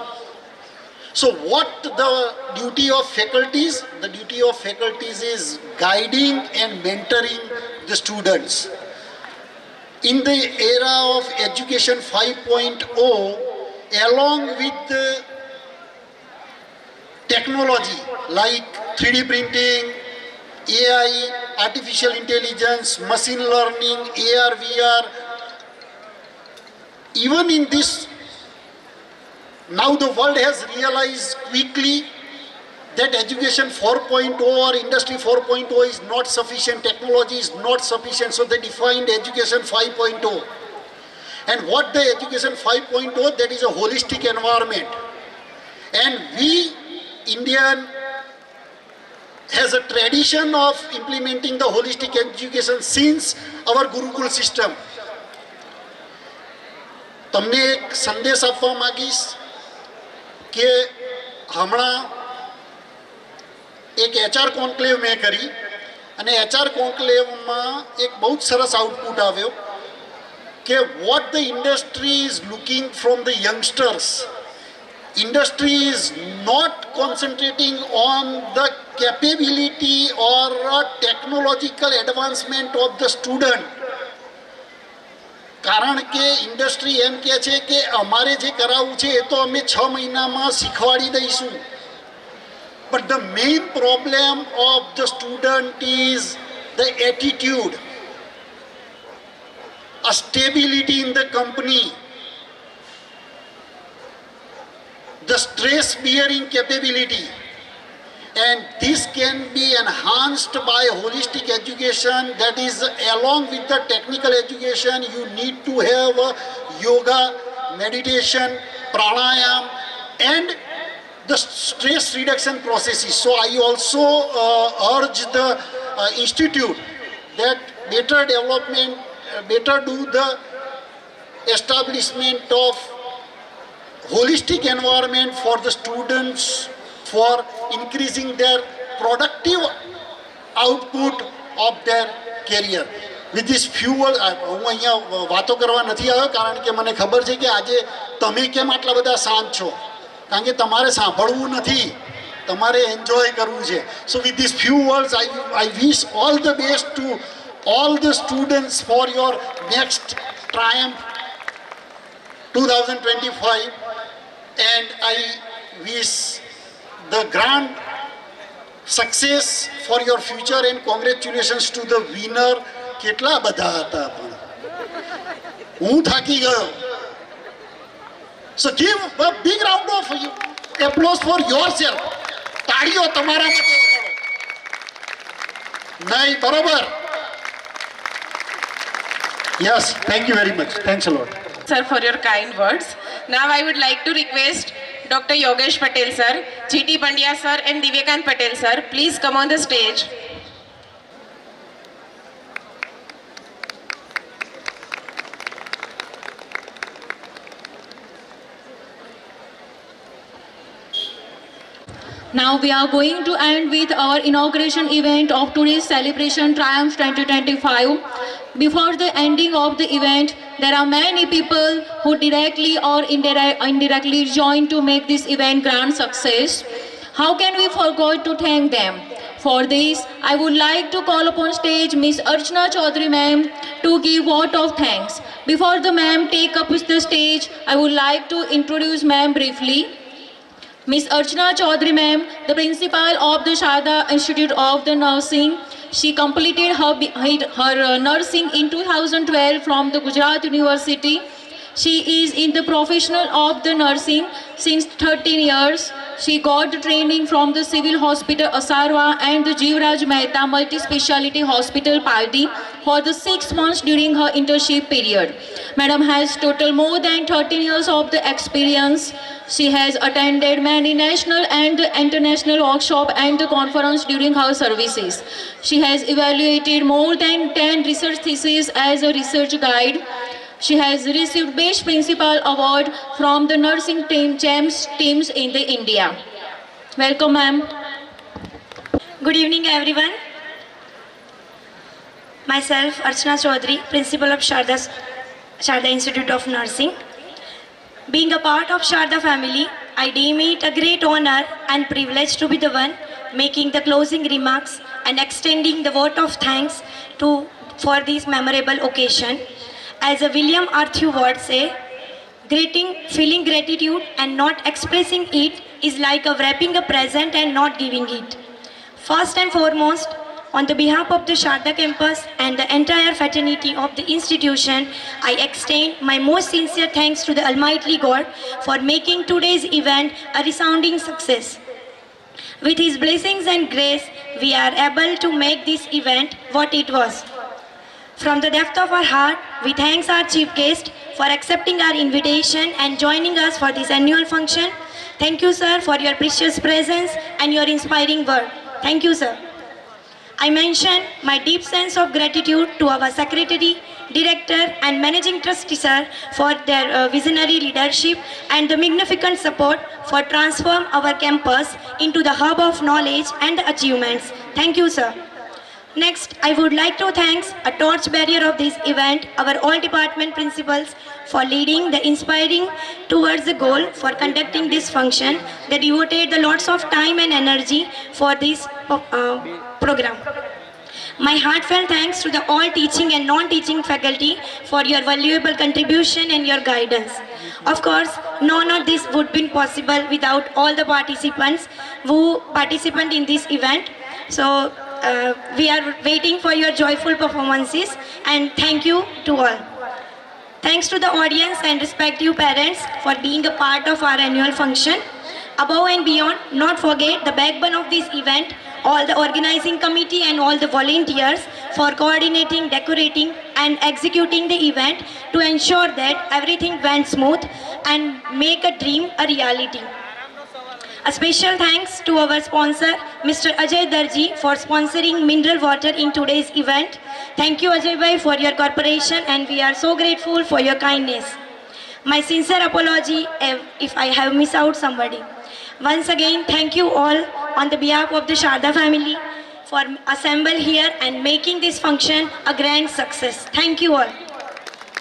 So what the duty of faculties? The duty of faculties is guiding and mentoring the students. In the era of education 5.0, along with the technology like 3D printing, AI, artificial intelligence, machine learning, AR, VR, even in this, now the world has realized quickly that education 4.0 or industry 4.0 is not sufficient, technology is not sufficient, so they defined education 5.0. And what the education 5.0, that is a holistic environment. And we, Indian, has a tradition of implementing the holistic education since our Gurukul system. તમને એક સંદેશ આપવા માંગીશ કે હમણાં એક HR conclave મેં કરી અને HR કોન્ક્લેવમાં એક બહુ જ સરસ આઉટપુટ આવ્યો what the industry is looking from the youngsters. Industry is not concentrating on the capability or technological advancement of the student. કારણ કે ઇન્ડસ્ટ્રી એમ કહે છે કે અમારે જે કરાવવું છે એ તો અમે 6 મહિનામાં શીખવાડી દઈશું. But the main problem of the student is the attitude, a stability in the company, the stress bearing capability, and this can be enhanced by holistic education. That is, along with the technical education, you need to have yoga, meditation, pranayam, and the stress reduction processes. So I also urge the institute that better development, better do the establishment of holistic environment for the students, for increasing their productive output of their career. With this few words, હું અહીંયા વાતો કરવા નથી આવ્યો કારણ કે મને ખબર છે કે આજે તમે કેમ આટલા બધા શાંત છો, કારણ કે તમારે સાંભળવું નથી, તમારે એન્જોય કરવું છે. So with these few words, I wish all the best to all the students for your next triumph 2025, and I wish the grand success for your future and congratulations to the winner. કેટલા બધા હતા પણ હું થાકી ગયો. So give a big round of applause for yourself. તાળીઓ તમારા માટે વગાડો. નહીં બરોબર? Yes, thank you very much. Thanks a lot. Sir, for your kind words. Now I would like to request Dr. Yogesh Patel sir, GT Pandya sir and Divyakant Patel sir, please come on the stage. Now we are going to end with our inauguration event of today's celebration Triumph 2025. Before the ending of the event, there are many people who directly or indirectly joined to make this event grand success. How can we forget to thank them? For this, I would like to call upon stage Miss Archana Chaudhary ma'am to give vote of thanks. Before the ma'am take up the stage, I would like to introduce ma'am briefly. Miss Archana Chaudhary ma'am, the principal of the Sharda Institute of the Nursing. She completed her nursing in 2012 from the Gujarat University. She is in the professional of the nursing since 13 years. She got the training from the Civil Hospital Asarwa and the Jivraj Mehta Multi-Speciality Hospital Paldi for the 6 months during her internship period. Madam has total more than 13 years of the experience. She has attended many national and international workshops and conferences during her services. She has evaluated more than 10 research theses as a research guide. She has received Best Principal Award from the nursing teams in the India. Welcome, ma'am. Good evening, everyone. Myself, Archana Chaudhary, Principal of Sharda Institute of Nursing. Being a part of Sharda family, I deem it a great honor and privilege to be the one making the closing remarks and extending the vote of thanks for this memorable occasion. As a William Arthur Ward say, feeling gratitude and not expressing it is like a wrapping a present and not giving it. First and foremost, on the behalf of the Sharda campus and the entire fraternity of the institution, I extend my most sincere thanks to the Almighty God for making today's event a resounding success. With His blessings and grace, we are able to make this event what it was. From the depth of our heart, we thank our chief guest for accepting our invitation and joining us for this annual function. Thank you, sir, for your precious presence and your inspiring word. Thank you, sir. I mention my deep sense of gratitude to our secretary, director and managing trustee, sir, for their visionary leadership and the magnificent support for transform our campus into the hub of knowledge and achievements. Thank you, sir. Next, I would like to thank a torchbearer of this event, our all department principals, for leading the inspiring towards the goal for conducting this function. They devoted the lots of time and energy for this program. My heartfelt thanks to the all teaching and non-teaching faculty for your valuable contribution and your guidance. Of course, none of this would be possible without all the participants who participate in this event. So we are waiting for your joyful performances, and thank you to all. Thanks to the audience and respective parents for being a part of our annual function. Above and beyond, not forget the backbone of this event, all the organizing committee and all the volunteers for coordinating, decorating and executing the event to ensure that everything went smooth and make a dream a reality. A special thanks to our sponsor, Mr. Ajay Darji, for sponsoring mineral water in today's event. Thank you, Ajay Bhai, for your cooperation, and we are so grateful for your kindness. My sincere apology if I have missed out somebody. Once again, thank you all on the behalf of the Sharda family for assembling here and making this function a grand success. Thank you all.